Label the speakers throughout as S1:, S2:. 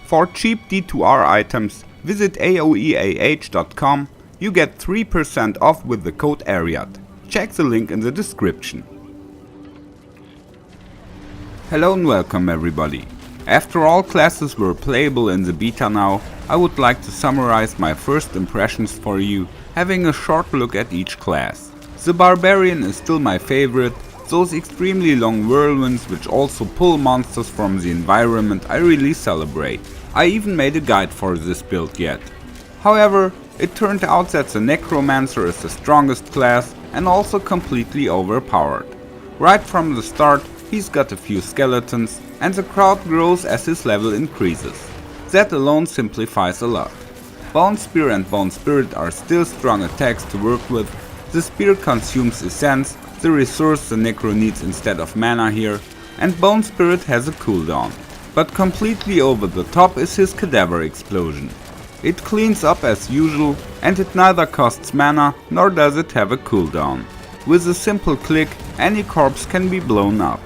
S1: For cheap D2R items, visit aoeah.com. You get 3% off with the code ARIAD. Check the link in the description. Hello and welcome everybody. After all classes were playable in the beta now, I would like to summarize my first impressions for you, having a short look at each class. The Barbarian is still my favorite. Those extremely long whirlwinds which also pull monsters from the environment I really celebrate. I even made a guide for this build yet. However, it turned out that the Necromancer is the strongest class and also completely overpowered. Right from the start he's got a few skeletons and the crowd grows as his level increases. That alone simplifies a lot. Bone Spear and Bone Spirit are still strong attacks to work with. The spear consumes essence, the resource the Necro needs instead of mana here, and Bone Spirit has a cooldown. But completely over the top is his Cadaver Explosion. It cleans up as usual and it neither costs mana nor does it have a cooldown. With a simple click, any corpse can be blown up.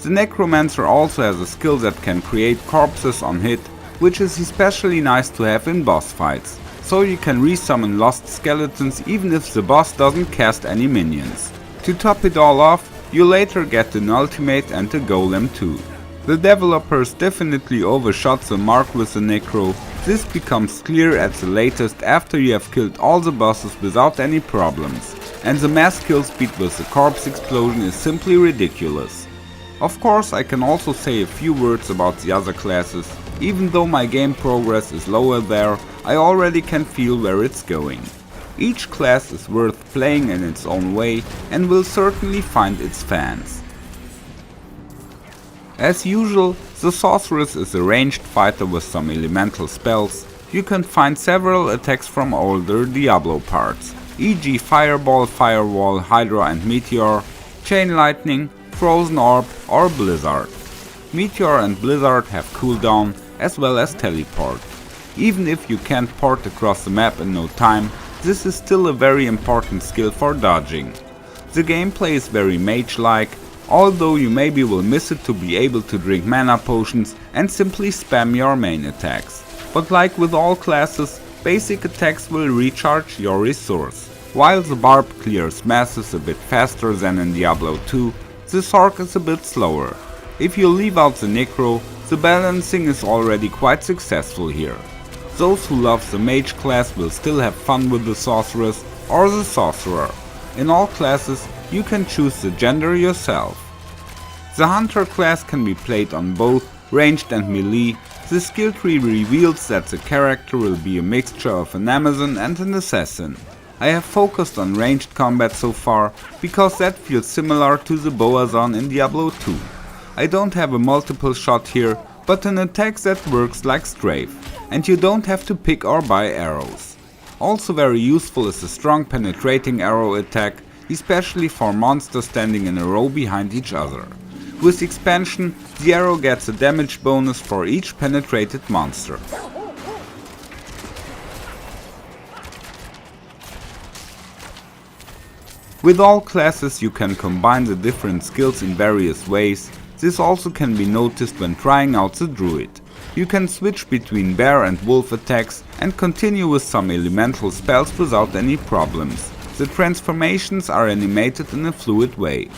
S1: The Necromancer also has a skill that can create corpses on hit, which is especially nice to have in boss fights, so you can resummon lost skeletons even if the boss doesn't cast any minions. To top it all off, you later get an ultimate and a golem too. The developers definitely overshot the mark with the Necro. This becomes clear at the latest after you have killed all the bosses without any problems, and the mass kill speed with the corpse explosion is simply ridiculous. Of course, I can also say a few words about the other classes. Even though my game progress is lower there, I already can feel where it's going. Each class is worth playing in its own way and will certainly find its fans. As usual, the Sorceress is a ranged fighter with some elemental spells. You can find several attacks from older Diablo parts, e.g. Fireball, Firewall, Hydra and Meteor, Chain Lightning, Frozen Orb or Blizzard. Meteor and Blizzard have cooldown as well as teleport. Even if you can't port across the map in no time, this is still a very important skill for dodging. The gameplay is very mage-like, although you maybe will miss it to be able to drink mana potions and simply spam your main attacks. But like with all classes, basic attacks will recharge your resource. While the Barb clears masses a bit faster than in Diablo 2, the Sorc is a bit slower. If you leave out the Necro, the balancing is already quite successful here. Those who love the Mage class will still have fun with the Sorceress or the Sorcerer. In all classes, you can choose the gender yourself. The Hunter class can be played on both ranged and melee. The skill tree reveals that the character will be a mixture of an Amazon and an assassin. I have focused on ranged combat so far, because that feels similar to the Boazon in Diablo 2. I don't have a multiple shot here, but an attack that works like strafe, and you don't have to pick or buy arrows. Also very useful is the strong penetrating arrow attack, especially for monsters standing in a row behind each other. With expansion, the arrow gets a damage bonus for each penetrated monster. With all classes you can combine the different skills in various ways. This also can be noticed when trying out the Druid. You can switch between bear and wolf attacks and continue with some elemental spells without any problems. The transformations are animated in a fluid way.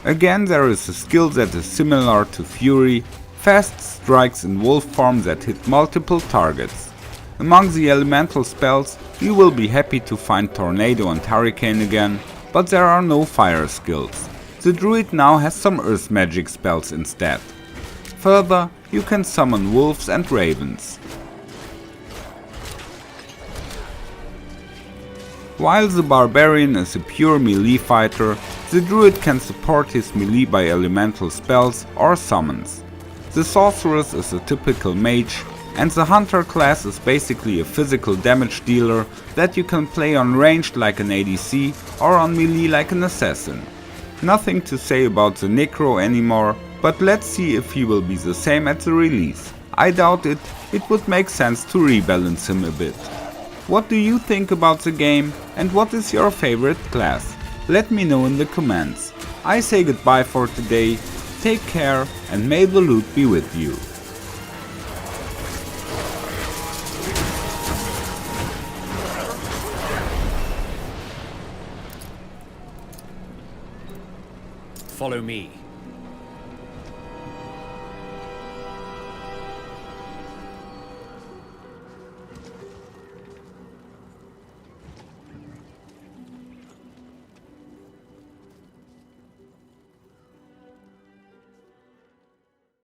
S1: Again, there is a skill that is similar to Fury, fast strikes in wolf form that hit multiple targets. Among the elemental spells, you will be happy to find Tornado and Hurricane again, but there are no fire skills. The Druid now has some earth magic spells instead. Further, you can summon wolves and ravens. While the Barbarian is a pure melee fighter, the Druid can support his melee by elemental spells or summons. The Sorceress is a typical mage, and the Hunter class is basically a physical damage dealer that you can play on ranged like an ADC or on melee like an assassin. Nothing to say about the Necro anymore, but let's see if he will be the same at the release. I doubt it, it would make sense to rebalance him a bit. What do you think about the game and what is your favorite class? Let me know in the comments. I say goodbye for today, take care and may the loot be with you.
S2: follow me.